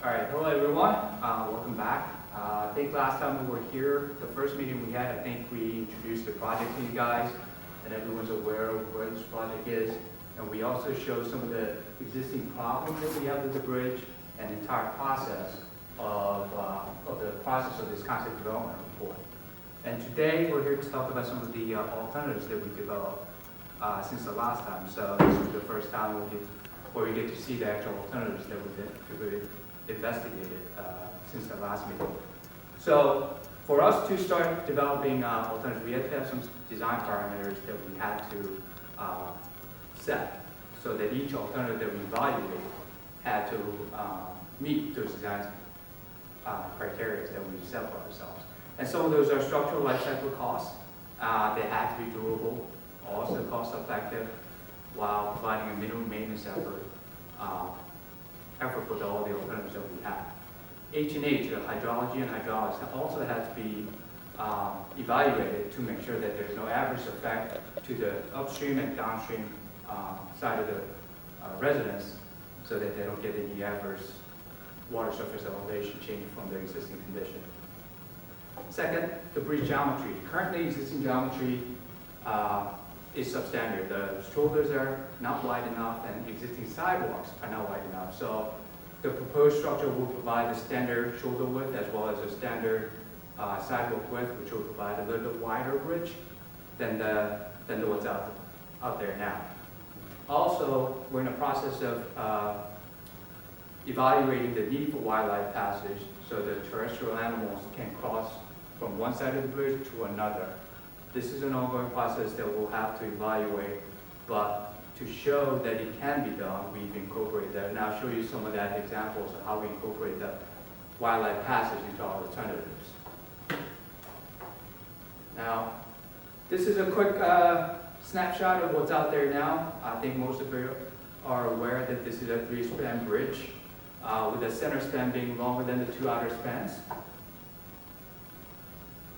All right, hello everyone. Welcome back. I think last time we were here, the first meeting we had, I think we introduced the project to you guys, and everyone's aware of where this project is. And we also showed some of the existing problems that we have with the bridge and the entire process of this concept development report. And today we're here to talk about some of the alternatives that we developed since the last time. So this is the first time where we get to see the actual alternatives that we investigated since the last meeting. So for us to start developing alternatives, we had to have some design parameters that we had to set so that each alternative that we evaluate had to meet those design criteria that we've set for ourselves. And some of those are structural life cycle costs. They have to be durable, also cost effective, while providing a minimum maintenance effort with all the alternatives that we have. H&H, the hydrology and hydraulics, also has to be evaluated to make sure that there's no adverse effect to the upstream and downstream side of the residence, so that they don't get any adverse water surface elevation change from their existing condition. Second, the bridge geometry. Currently existing geometry is substandard. The shoulders are not wide enough and existing sidewalks are not wide enough. So the proposed structure will provide the standard shoulder width as well as a standard sidewalk width, which will provide a little bit wider bridge than what's out there now. Also, we're in the process of evaluating the need for wildlife passage so that terrestrial animals can cross from one side of the bridge to another. This is an ongoing process that we'll have to evaluate, but to show that it can be done, we've incorporated that. And I'll show you some of that examples of how we incorporate the wildlife passage into our alternatives. Now, this is a quick snapshot of what's out there now. I think most of you are aware that this is a 3-span bridge with the center span being longer than the 2 outer spans.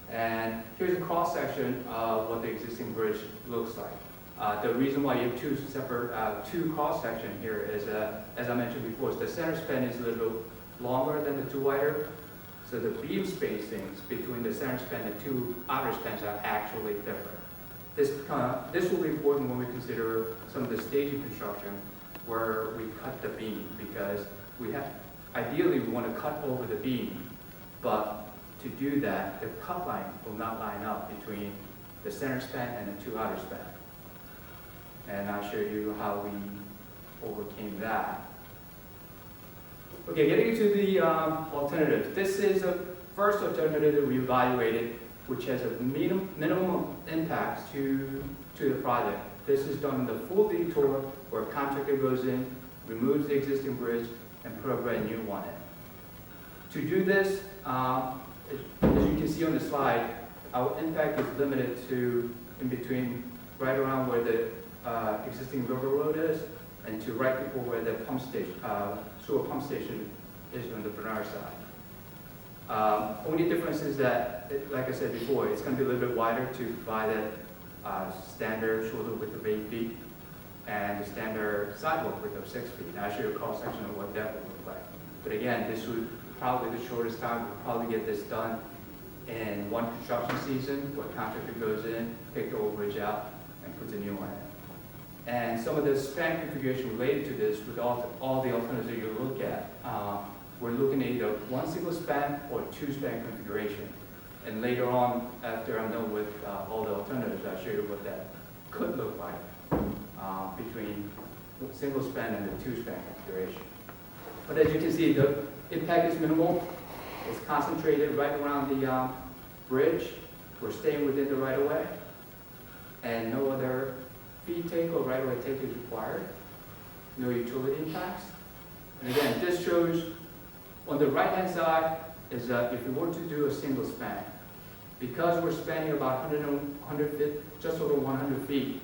And here's a cross-section of what the existing bridge looks like. The reason why you have two cross-section here is, as I mentioned before, is the center span is a little longer than the 2 wider. So the beam spacings between the center span and 2 outer spans are actually different. This will be important when we consider some of the staging construction where we cut the beam, because ideally we want to cut over the beam, but to do that, the cut line will not line up between the center span and the 2 outer span. And I'll show you how we overcame that. Okay, getting to the alternative. This is a first alternative that we evaluated, which has a minimum impact to the project. This is done in the full detour, where a contractor goes in, removes the existing bridge, and put a brand new one in. To do this, as you can see on the slide, our impact is limited to in between, right around where the existing river road is, and to right before where the sewer pump station is on the Bernard side. Only difference is that, like I said before, it's going to be a little bit wider to provide a standard shoulder width of 8 feet and the standard sidewalk width of 6 feet. Now I'll show you a cross section of what that would look like. But again, this would probably the shortest time. We'll probably get this done in one construction season, where a contractor goes in, takes the old bridge out, and puts a new one in. And some of the span configuration related to this, with all the alternatives that you look at, we're looking at either 1 single span or 2 span configuration. And later on, after I'm done with all the alternatives, I'll show you what that could look like between single span and the 2 span configuration. But as you can see, the impact is minimal. It's concentrated right around the bridge. We're staying within the right-of-way, and no other feed take or right-of-way take is required. No utility impacts. And again, this shows on the right-hand side is if we were to do a single span, because we're spanning about 100 feet, just over 100 feet,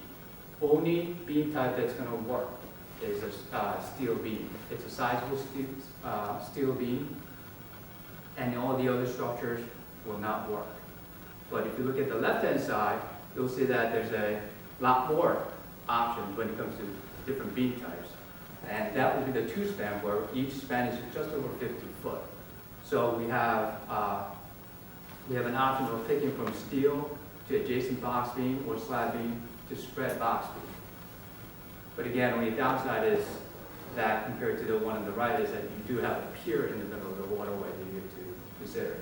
only beam type that's going to work is a steel beam. It's a sizable steel beam, and all the other structures will not work. But if you look at the left-hand side, you'll see that there's a lot more options when it comes to different beam types. And that would be the two span, where each span is just over 50 foot. So we have an option of picking from steel to adjacent box beam or slab beam to spread box beam. But again, only downside is that compared to the one on the right is that you do have a pier in the middle of the waterway that you have to consider.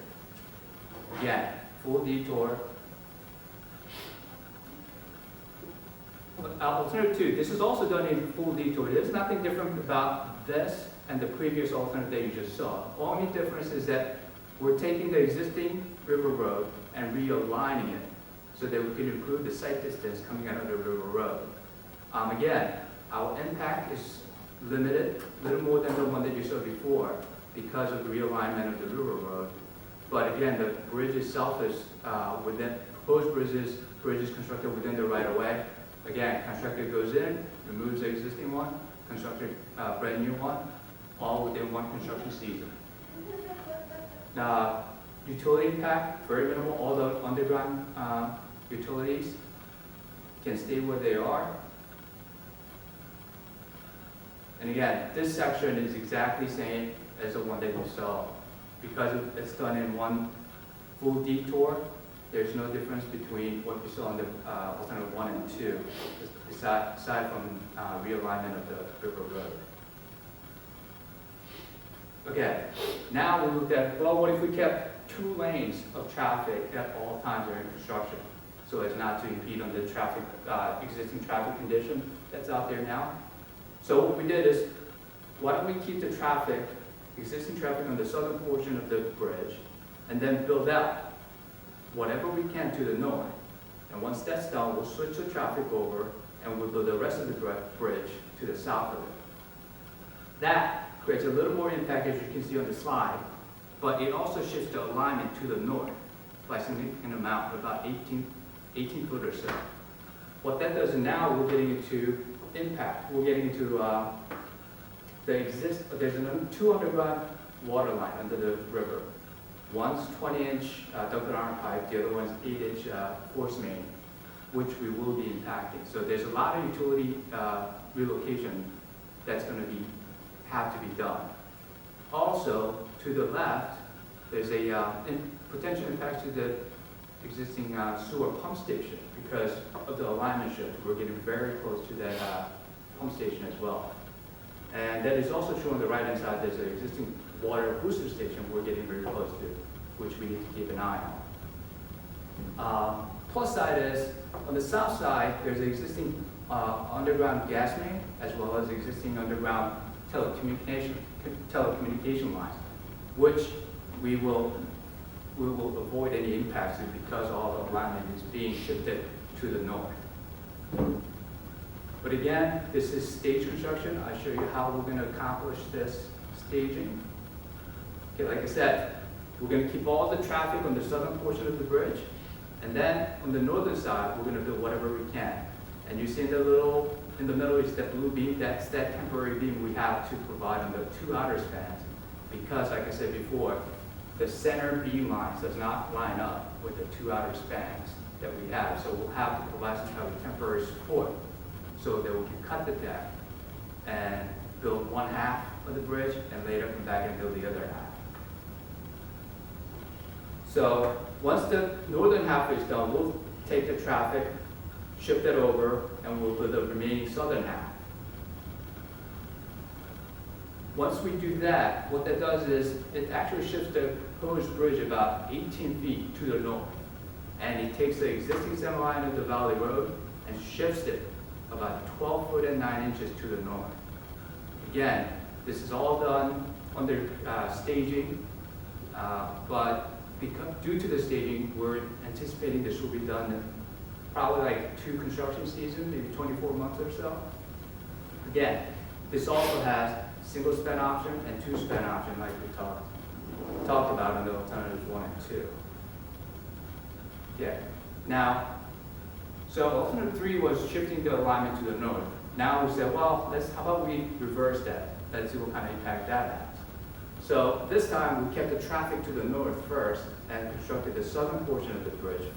Again, full detour. Alternative 2, this is also done in full detour. There's nothing different about this and the previous alternative that you just saw. Only difference is that we're taking the existing river road and realigning it so that we can improve the sight distance coming out of the river road. Again, our impact is limited, a little more than the one that you saw before because of the realignment of the river road. But again, the bridge itself is within, proposed bridge is constructed within the right of way. Again, contractor goes in, removes the existing one, constructed a brand new one, all within one construction season. Now, utility impact, very minimal. All the underground utilities can stay where they are. And again, this section is exactly the same as the one that you saw. Because it's done in one full detour, there's no difference between what you saw in the alternative 1 and 2, aside from realignment of the river road. Okay, now we looked at, well, what if we kept 2 lanes of traffic at all times during construction, so as not to impede on the traffic, existing traffic condition that's out there now? So what we did is, why don't we keep the traffic, existing traffic on the southern portion of the bridge, and then build out whatever we can to the north. And once that's done, we'll switch the traffic over and we'll build the rest of the bridge to the south of it. That creates a little more impact, as you can see on the slide, but it also shifts the alignment to the north by a significant amount, about 18 foot or so. What that does now, we're getting into impact. We're getting into there's another 2 underground water line under the river. One's 20-inch ductile iron pipe, the other one's 8-inch force main, which we will be impacting. So there's a lot of utility relocation that's going to have to be done. Also, to the left, there's a potential impact to the existing sewer pump station because of the alignment shift. We're getting very close to that pump station as well. And that is also shown on the right-hand side. There's an existing water booster station we're getting very close to, which we need to keep an eye on. Plus side is, on the south side, there's an existing underground gas main, as well as existing underground telecommunication lines, which we will avoid any impacts because all the alignment is being shifted to the north. But again, this is stage construction. I'll show you how we're going to accomplish this staging. Okay, like I said, we're going to keep all the traffic on the southern portion of the bridge, and then on the northern side, we're going to build whatever we can. And you see in the middle is that blue beam. That's that temporary beam we have to provide on the 2 outer spans, because, like I said before, the center beam lines does not line up with the 2 outer spans that we have. So we'll have to provide some kind of temporary support so that we can cut the deck and build 1/2 of the bridge and later come back and build the other half. So once the northern half is done, we'll take the traffic, shift it over, and we'll build the remaining southern half. Once we do that, what that does is it actually shifts the proposed bridge about 18 feet to the north. And it takes the existing center line of the Valley Road and shifts it about 12 foot and 9 inches to the north. Again, this is all done under staging, but due to the staging, we're anticipating this will be done in probably like 2 construction seasons, maybe 24 months or so. Again, this also has single span option and 2 span option, like we talked about in the alternatives 1 and 2. Yeah. Now, so alternative 3 was shifting the alignment to the north. Now we said, well, how about we reverse that? Let's see what kind of impact that has. So this time we kept the traffic to the north first and constructed the southern portion of the bridge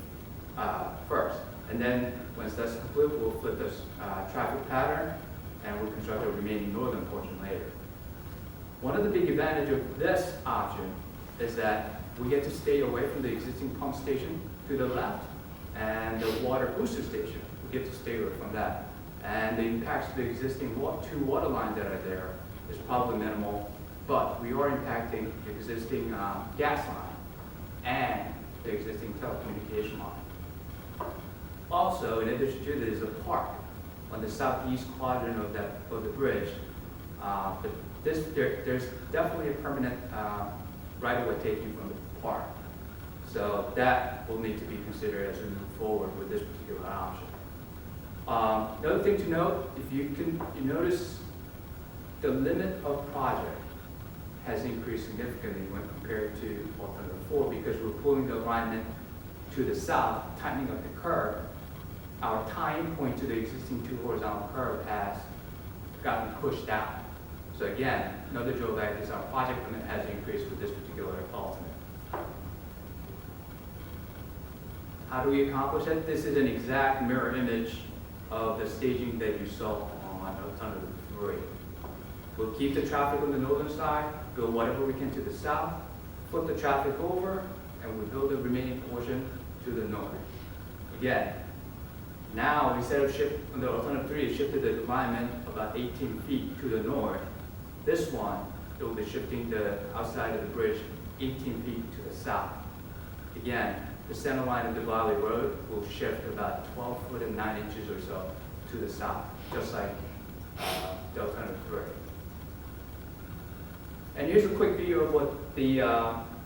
first. And then once that's complete, we'll flip this traffic pattern and we'll construct the remaining northern portion later. One of the big advantages of this option is that we get to stay away from the existing pump station to the left and the water booster station. We get to stay away from that. And the impacts to the existing two water lines that are there is probably minimal, but we are impacting the existing gas line and the existing telecommunication line. Also, in addition to this, a park on the southeast quadrant of the bridge. There's definitely a permanent right-of-way taking from the park. So that will need to be considered as we move forward with this particular option. Another thing to note, if you notice the limit of project has increased significantly when compared to alternative 4 because we're pulling the alignment to the south, tightening up the curve. Our tying point to the existing two horizontal curve has gotten pushed out. So again, another drawback is our project limit has increased with this particular alternate. How do we accomplish it? This is an exact mirror image of the staging that you saw on alternative 3. We'll keep the traffic on the northern side, build whatever we can to the south, flip the traffic over, and we build the remaining portion to the north. Again, now instead of on the alternative 3, it shifted the alignment about 18 feet to the north. This one, it will be shifting the outside of the bridge 18 feet to the south. Again, the center line of the Valley Road will shift about 12 foot and 9 inches or so to the south, just like the alternative 3. And here's a quick view of what the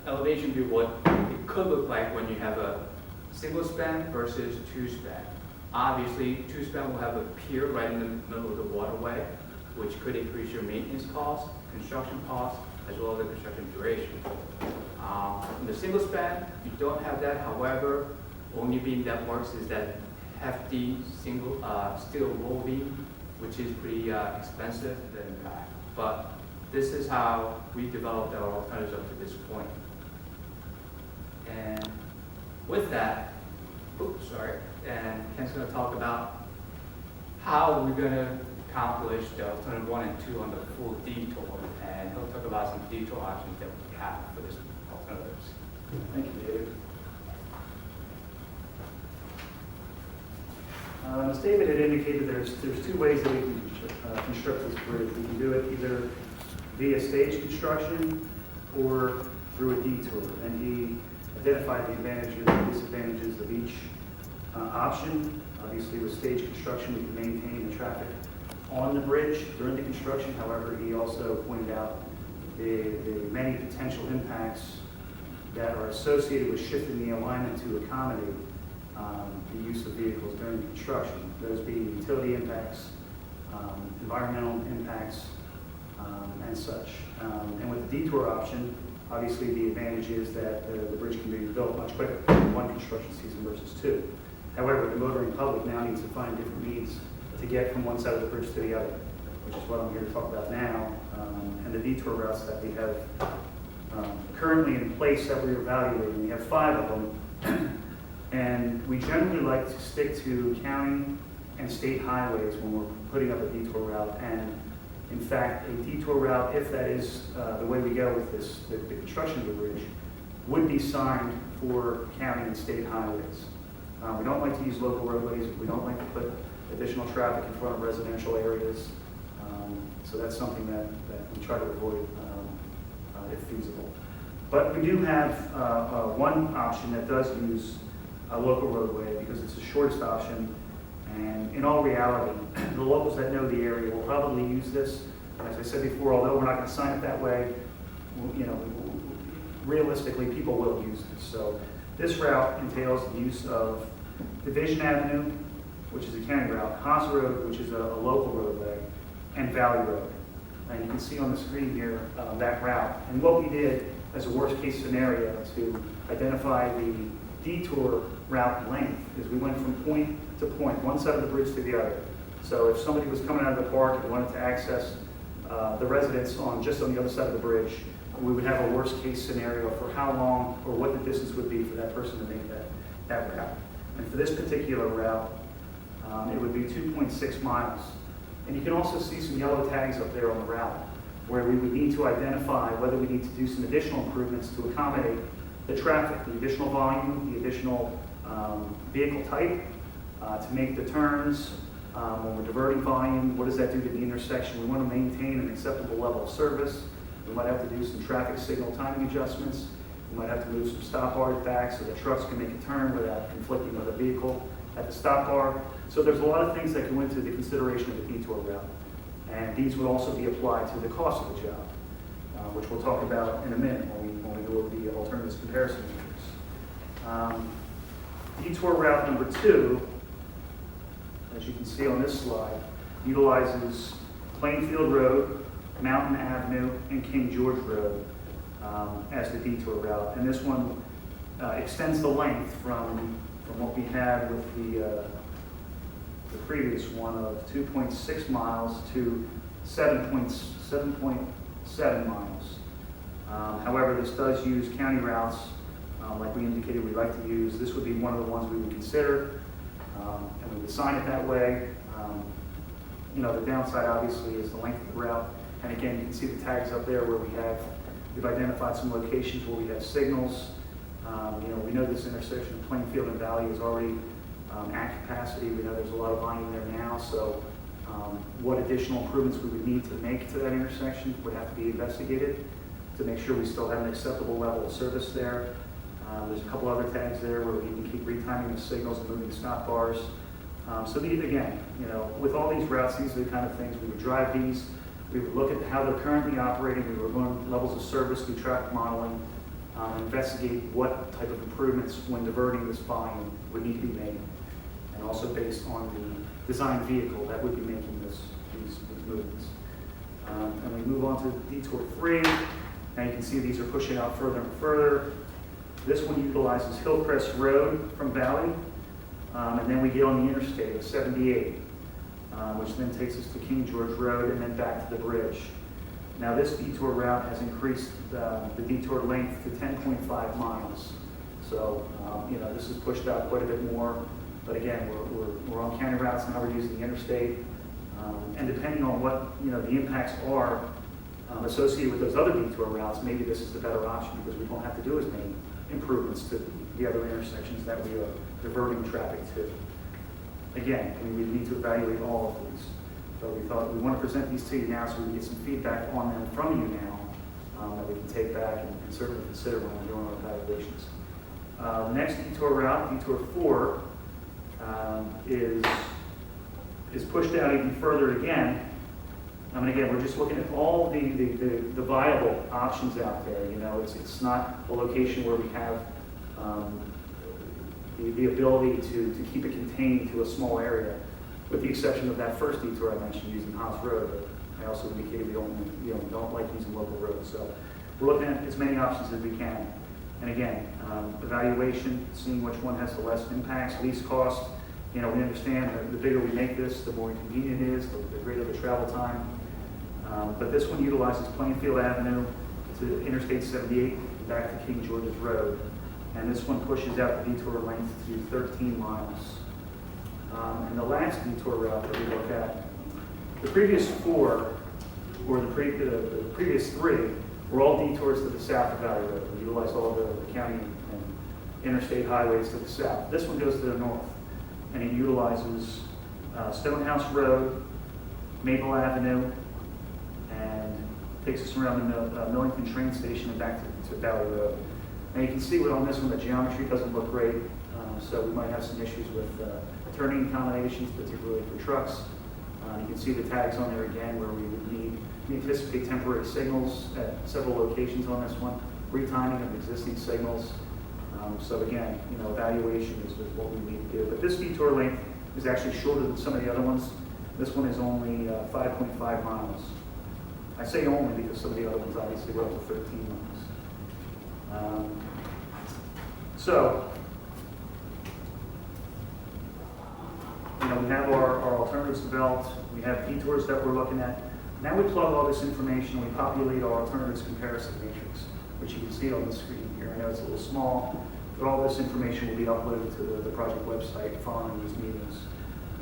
elevation view, what it could look like when you have a single span versus two span. Obviously, two span will have a pier right in the middle of the waterway, which could increase your maintenance costs, construction costs, as well as the construction duration. In the single span, you don't have that. However, only beam that works is that hefty single steel roll beam, which is pretty expensive to impact. But this is how we developed our alternatives up to this point. And with that, and Ken's going to talk about how we're going to accomplish the alternative 1 and 2 on the full detour, and he'll talk about some detour options that we have for this alternatives. Thank you, David. As David had indicated, there's two ways that we can construct this bridge. We can do it either via stage construction or through a detour. And he identified the advantages and disadvantages of each option. Obviously, with stage construction, we can maintain the traffic on the bridge during the construction. However, he also pointed out the many potential impacts that are associated with shifting the alignment to accommodate the use of vehicles during construction. Those being utility impacts, environmental impacts, and such. And with the detour option, obviously the advantage is that the bridge can be built much quicker in one construction season versus 2. However, the motoring public now needs to find different means to get from one side of the bridge to the other, which is what I'm here to talk about now, and the detour routes that we have currently in place that we're evaluating. We have 5 of them, and we generally like to stick to county and state highways when we're putting up a detour route. And in fact, a detour route, if that is the way we go with this, the construction of the bridge, would be signed for county and state highways. We don't like to use local roadways. We don't like to put additional traffic in front of residential areas. So that's something that we try to avoid if feasible. But we do have one option that does use a local roadway because it's the shortest option. And in all reality, the locals that know the area will probably use this. As I said before, although we're not going to sign it that way, realistically, people will use it. So this route entails the use of Division Avenue, which is a county route, Haas Road, which is a local roadway, and Valley Road. And you can see on the screen here that route. And what we did as a worst case scenario to identify the detour route length is we went from point to point, one side of the bridge to the other. So if somebody was coming out of the park and wanted to access the residents just on the other side of the bridge, we would have a worst case scenario for how long or what the distance would be for that person to make that route. And for this particular route, it would be 2.6 miles And you can also see some yellow tags up there on the route where we would need to identify whether we need to do some additional improvements to accommodate the traffic, the additional volume, the additional vehicle type, to make the turns. When we're diverting volume, what does that do to the intersection? We want to maintain an acceptable level of service. We might have to do some traffic signal timing adjustments. We might have to move some stop bars back so that trucks can make a turn without conflicting with a vehicle at the stop bar. So there's a lot of things that go into the consideration of the detour route. And these would also be applied to the cost of the job, which we'll talk about in a minute when we go over the alternatives comparison matrix. Detour route number 2, as you can see on this slide, utilizes Plainfield Road, Mountain Avenue, and King George Road as the detour route. And this one extends the length from what we had with the previous one of 2.6 miles to 7.7 miles. However, this does use county routes, like we indicated we'd like to use. This would be one of the ones we would consider, and we would sign it that way. The downside obviously is the length of the route. And again, you can see the tags up there where we've identified some locations where we have signals. We know this intersection of Plainfield and Valley is already at capacity. We know there's a lot of volume there now, so what additional improvements we would need to make to that intersection would have to be investigated to make sure we still have an acceptable level of service there. There's a couple other tags there where we can keep retiming the signals and moving stop bars. So these, again, with all these routes, these are the kind of things we would drive these. We would look at how they're currently operating. We would run levels of service through traffic modeling, investigate what type of improvements when diverting this volume would need to be made, and also based on the design vehicle that would be making these movements. And we move on to detour 3. Now you can see these are pushing out further and further. This one utilizes Hillcrest Road from Valley, and then we get on the interstate of 78, which then takes us to King George Road and then back to the bridge. Now this detour route has increased the detour length to 10.5 miles. So, this is pushed out quite a bit more. But again, we're on county routes, now we're using the interstate. And depending on what, the impacts are associated with those other detour routes, maybe this is the better option because we don't have to do as many improvements to the other intersections that we are diverting traffic to. Again, we need to evaluate all of these. But we thought we want to present these to you now so we can get some feedback on them from you now that we can take back and certainly consider when we're doing our evaluations. The next detour route, detour 4, is pushed out even further again. And again, we're just looking at all the viable options out there. It's not a location where we have the ability to keep it contained to a small area, with the exception of that first detour I mentioned using Haas Road. But I also indicated we don't like using local roads. So we're looking at as many options as we can. And again, evaluation, seeing which one has the less impacts, least cost. We understand that the bigger we make this, the more inconvenient it is, the greater the travel time. But this one utilizes Plainfield Avenue to Interstate 78 back to King George's Road. And this one pushes out the detour length to 13 miles. And the last detour route that we look at, the previous 4, or the previous 3, were all detours to the south of Valley Road. We utilized all the county and interstate highways to the south. This one goes to the north, and it utilizes Stonehouse Road, Maple Avenue, and takes us around the Millington train station and back to Valley Road. And you can see on this one the geometry doesn't look great, so we might have some issues with turning accommodations, particularly for trucks. You can see the tags on there again where we anticipate temporary signals at several locations on this one, retiming of existing signals. So again, evaluation is what we need to do. But this detour length is actually shorter than some of the other ones. This one is only 5.5 miles. I say only because some of the other ones obviously were up to 13 miles. We have our alternatives developed. We have detours that we're looking at. Now we plug all this information and we populate our alternatives comparison matrix, which you can see on the screen here. I know it's a little small, but all this information will be uploaded to the project website following these meetings.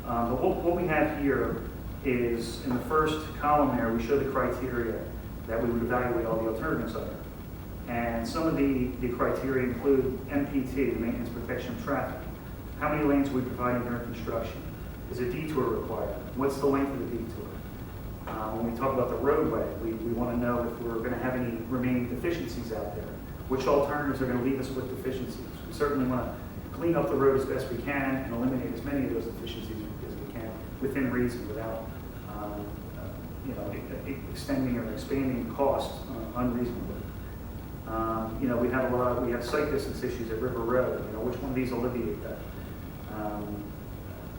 But what we have here is in the first column there, we show the criteria that we would evaluate all the alternatives under. And some of the criteria include MPT, the maintenance protection of traffic. How many lanes are we providing during construction? Is a detour required? What's the length of the detour? When we talk about the roadway, we want to know if we're going to have any remaining deficiencies out there. Which alternatives are going to leave us with deficiencies? We certainly want to clean up the road as best we can and eliminate as many of those deficiencies as we can within reason without extending or expanding costs unreasonably. We have site distance issues at River Road. Which one of these alleviate that?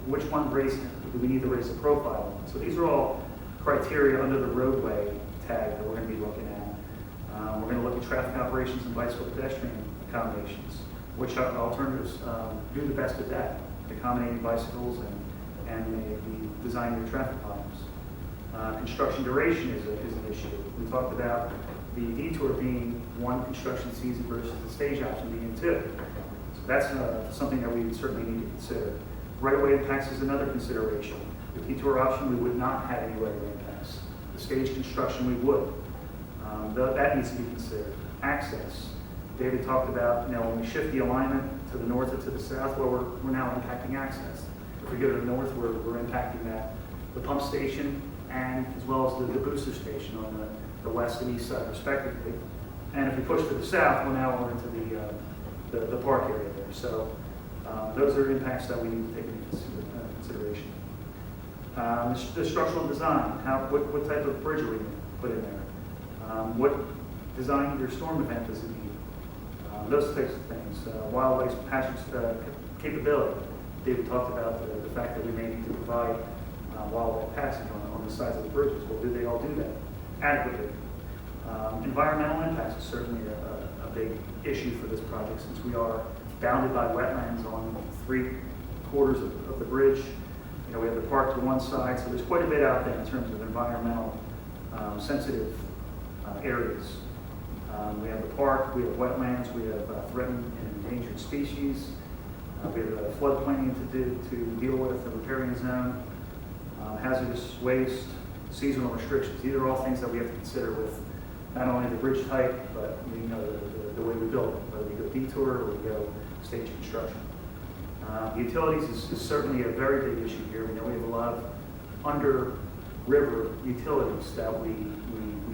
Which one do we need to raise the profile on? So these are all criteria under the roadway tag that we're going to be looking at. We're going to look at traffic operations and bicycle pedestrian accommodations. Which alternatives do the best at that, accommodating bicycles and the designing your traffic volumes. Construction duration is an issue. We talked about the detour being one construction season versus the stage option being two. So that's something that we certainly need to consider. Right-of-way impacts is another consideration. The detour option, we would not have any right-of-way impacts. The stage construction, we would. That needs to be considered. Access. David talked about, when we shift the alignment to the north or to the south, well, we're now impacting access. If we go to the north, we're impacting the pump station and as well as the booster station on the west and east side respectively. And if we push to the south, we're now into the park area there. So those are impacts that we need to take into consideration. The structural design, what type of bridge are we going to put in there? What design your storm event does it need? Those types of things. Wildlife passage capability. David talked about the fact that we may need to provide wildlife passage on the sides of the bridges. Well, do they all do that adequately? Environmental impacts is certainly a big issue for this project since we are bounded by wetlands on 3/4 of the bridge. We have the park to one side, so there's quite a bit out there in terms of environmental sensitive areas. We have the park, we have wetlands, we have threatened and endangered species, we have floodplain to deal with, the riparian zone, hazardous waste, seasonal restrictions. These are all things that we have to consider with not only the bridge type, but the way we build it, whether we go detour or we go stage construction. Utilities is certainly a very big issue here. We know we have a lot of under river utilities that we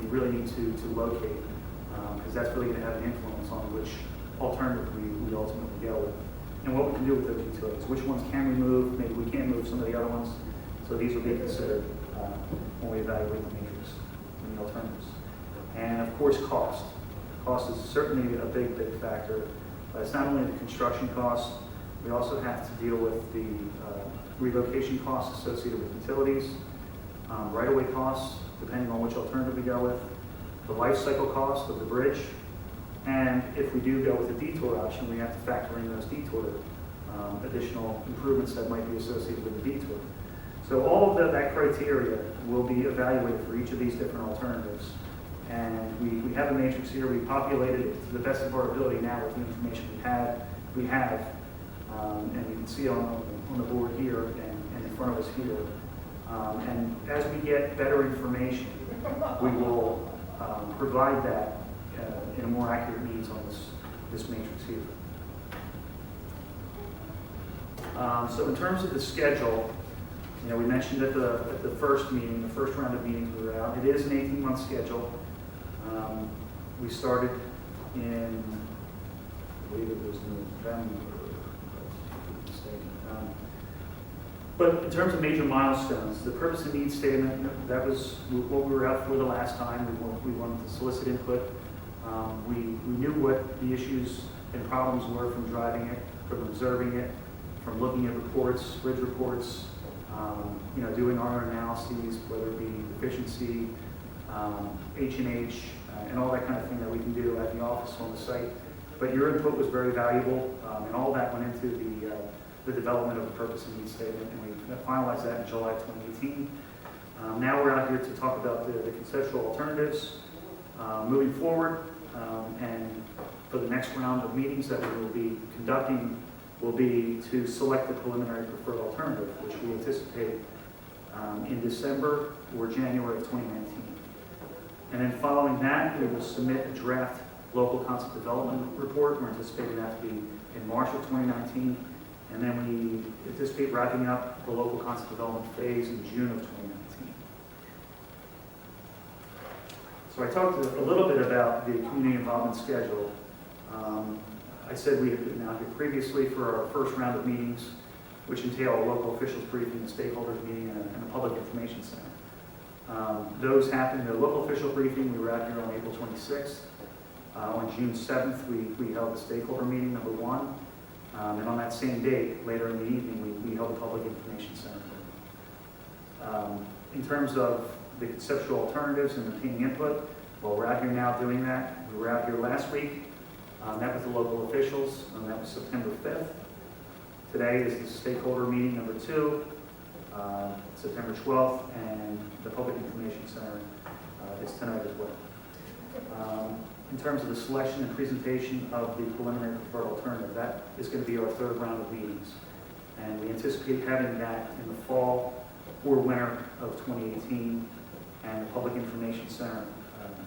really need to locate because that's really going to have an influence on which alternative we ultimately go with and what we can do with those utilities. Which ones can we move? Maybe we can't move some of the other ones. So these will be considered when we evaluate the matrix and the alternatives. And of course, cost. Cost is certainly a big factor. It's not only the construction costs, we also have to deal with the relocation costs associated with utilities, right-of-way costs, depending on which alternative we go with, the life cycle cost of the bridge, and if we do go with a detour option, we have to factor in those detour additional improvements that might be associated with the detour. So all of that criteria will be evaluated for each of these different alternatives. And we have a matrix here. We populated it to the best of our ability now with the information we have. And you can see on the board here and in front of us here. And as we get better information, we will provide that in a more accurate means on this matrix here. So in terms of the schedule, we mentioned at the first meeting, the first round of meetings we were out, it is an 18-month schedule. We started in, I believe it was November, but in terms of major milestones, the purpose and needs statement, that was what we were out for the last time. We wanted to solicit input. We knew what the issues and problems were from driving it, from observing it, from looking at reports, bridge reports, doing our analyses, whether it be deficiency, H&H, and all that kind of thing that we can do at the office on the site. But your input was very valuable, and all that went into the development of the purpose and needs statement, and we finalized that in July 2018. Now we're out here to talk about the conceptual alternatives moving forward, and for the next round of meetings that we will be conducting will be to select the preliminary preferred alternative, which we anticipate in December or January of 2019. And then following that, we will submit a draft local concept development report. We're anticipating that to be in March of 2019. And then we anticipate wrapping up the local concept development phase in June of 2019. So I talked a little bit about the community involvement schedule. I said we had been out here previously for our first round of meetings, which entail a local officials briefing, a stakeholders meeting, and a public information center. Those happened, the local official briefing, we were out here on April 26th. On June 7th, we held the stakeholder meeting, number 1. And on that same date, later in the evening, we held a public information center. In terms of the conceptual alternatives and obtaining input, well, we're out here now doing that. We were out here last week, met with the local officials, and that was September 5th. Today is the stakeholder meeting number 2, September 12th, and the public information center is tonight as well. In terms of the selection and presentation of the preliminary preferred alternative, that is going to be our 3rd round of meetings. And we anticipate having that in the fall or winter of 2018, and the public information center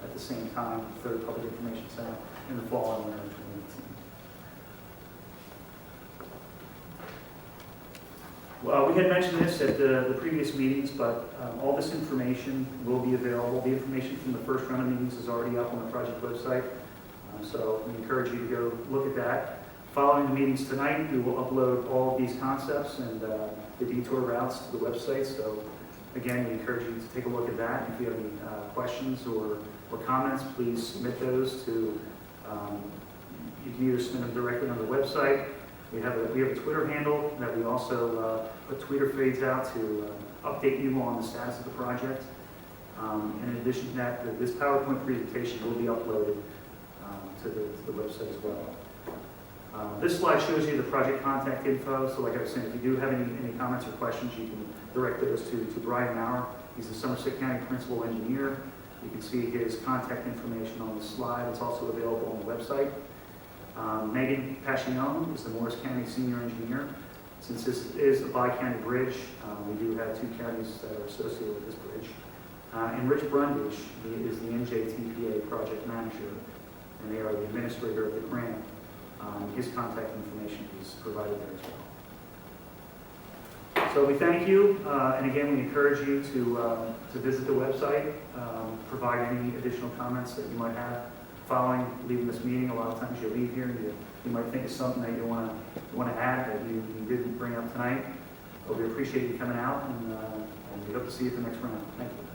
at the same time, the 3rd public information center in the fall and winter of 2018. Well, we had mentioned this at the previous meetings, but all this information will be available. The information from the first round of meetings is already up on the project website, so we encourage you to go look at that. Following the meetings tonight, we will upload all of these concepts and the detour routes to the website. So again, we encourage you to take a look at that. If you have any questions or comments, please submit those to, you can either submit them directly on the website. We have a Twitter handle that we also put Twitter feeds out to update you on the status of the project. In addition to that, this PowerPoint presentation will be uploaded to the website as well. This slide shows you the project contact info. So like I was saying, if you do have any comments or questions, you can direct those to Brian Maurer. He's the Somerset County Principal Engineer. You can see his contact information on the slide. It's also available on the website. Megan Pascione is the Morris County Senior Engineer. Since this is a bi-county bridge, we do have 2 counties that are associated with this bridge. And Rich Brundage is the NJTPA project manager, and they are the administrator of the grant. His contact information is provided there as well. So we thank you, and again, we encourage you to visit the website, provide any additional comments that you might have following leaving this meeting. A lot of times you leave here and you might think of something that you want to add that you didn't bring up tonight. But we appreciate you coming out, and we hope to see you at the next round. Thank you.